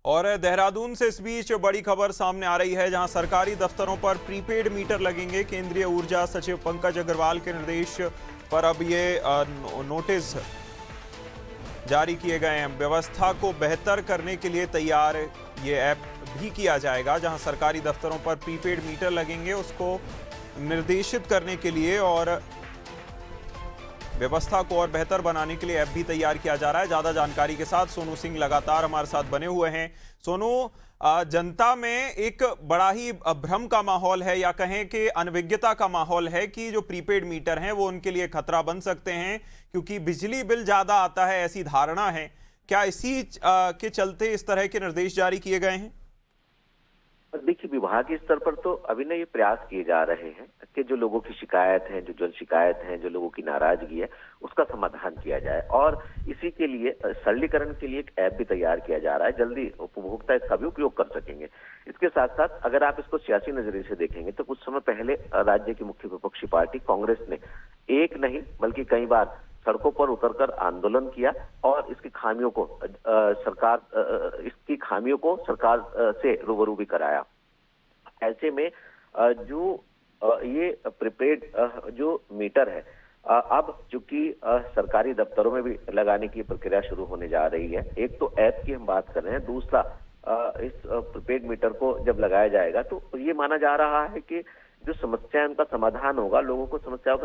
और देहरादून से इस बीच बड़ी खबर सामने आ रही है, जहां सरकारी दफ्तरों पर प्रीपेड मीटर लगेंगे। केंद्रीय ऊर्जा सचिव पंकज अग्रवाल के निर्देश पर अब ये नोटिस जारी किए गए हैं। व्यवस्था को बेहतर करने के लिए तैयार ये ऐप भी किया जाएगा, जहां सरकारी दफ्तरों पर प्रीपेड मीटर लगेंगे, उसको निर्देशित करने के लिए और व्यवस्था को और बेहतर बनाने के लिए ऐप भी तैयार किया जा रहा है। ज्यादा जानकारी के साथ सोनू सिंह लगातार हमारे साथ बने हुए हैं। सोनू, जनता में एक बड़ा ही भ्रम का माहौल है, या कहें कि अनभिज्ञता का माहौल है कि जो प्रीपेड मीटर हैं वो उनके लिए खतरा बन सकते हैं, क्योंकि बिजली बिल ज्यादा आता है, ऐसी धारणा है। क्या इसी के चलते इस तरह के निर्देश जारी किए गए हैं? देखिए, विभागीय स्तर पर तो अभी ना ये प्रयास किए जा रहे हैं कि जो लोगों की शिकायत है, जो जन शिकायत है, जो लोगों की नाराजगी है, उसका समाधान किया जाए। और इसी के लिए सरलीकरण के लिए एक ऐप भी तैयार किया जा रहा है। जल्दी उपभोक्ता इसका भी उपयोग कर सकेंगे। इसके साथ साथ अगर आप इसको सियासी नजरिए से देखेंगे तो कुछ समय पहले राज्य की मुख्य विपक्षी पार्टी कांग्रेस ने एक नहीं बल्कि कई बार सड़कों पर उतरकर आंदोलन किया और इसकी खामियों को सरकार से रूबरू भी कराया। ऐसे में जो ये प्रीपेड जो मीटर है, अब चूंकि सरकारी दफ्तरों में भी लगाने की प्रक्रिया शुरू होने जा रही है। एक तो ऐप की हम बात कर रहे हैं, दूसरा इस प्रीपेड मीटर को जब लगाया जाएगा तो ये माना जा रहा है कि जो समस्या है उनका समाधान होगा, लोगों की समस्याओं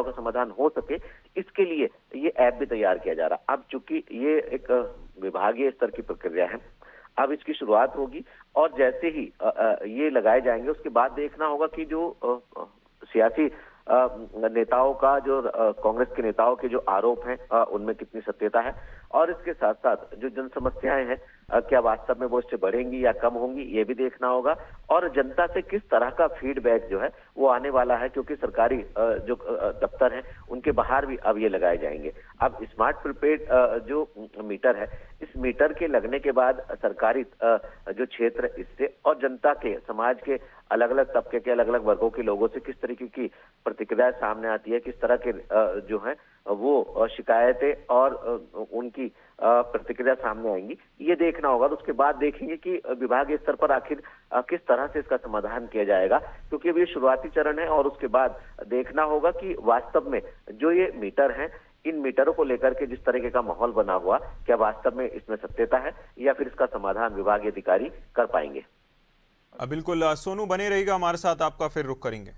का समाधान हो सके, इसके लिए ये ऐप भी तैयार किया जा रहा है। अब चूंकि ये एक विभागीय स्तर की प्रक्रिया है, अब इसकी शुरुआत होगी और जैसे ही ये लगाए जाएंगे उसके बाद देखना होगा कि जो सियासी नेताओं का, जो कांग्रेस के नेताओं के जो आरोप हैं, उनमें कितनी सत्यता है, और इसके साथ साथ जो जन समस्याएं हैं क्या वास्तव में वो इससे बढ़ेंगी या कम होंगी, ये भी देखना होगा। और जनता से किस तरह का फीडबैक जो है वो आने वाला है, क्योंकि सरकारी जो दफ्तर हैं उनके बाहर भी अब ये लगाए जाएंगे। अब स्मार्ट प्रीपेड जो मीटर है, इस मीटर के लगने के बाद सरकारी जो क्षेत्र इससे और जनता के, समाज के अलग अलग तबके के, अलग अलग वर्गों के लोगों से किस तरीके की प्रतिक्रिया सामने आती है, किस तरह के जो है वो शिकायतें और उनकी प्रतिक्रिया सामने आएंगी, ये देखना होगा। तो उसके बाद देखेंगे कि विभागीय स्तर पर आखिर किस तरह से इसका समाधान किया जाएगा, क्योंकि अब ये शुरुआती चरण है और उसके बाद देखना होगा कि वास्तव में जो ये मीटर हैं, इन मीटरों को लेकर के जिस तरीके का माहौल बना हुआ, क्या वास्तव में इसमें सत्यता है या फिर इसका समाधान विभागीय अधिकारी कर पाएंगे। बिल्कुल सोनू, बने रहिएगा हमारे साथ, आपका फिर रुख करेंगे।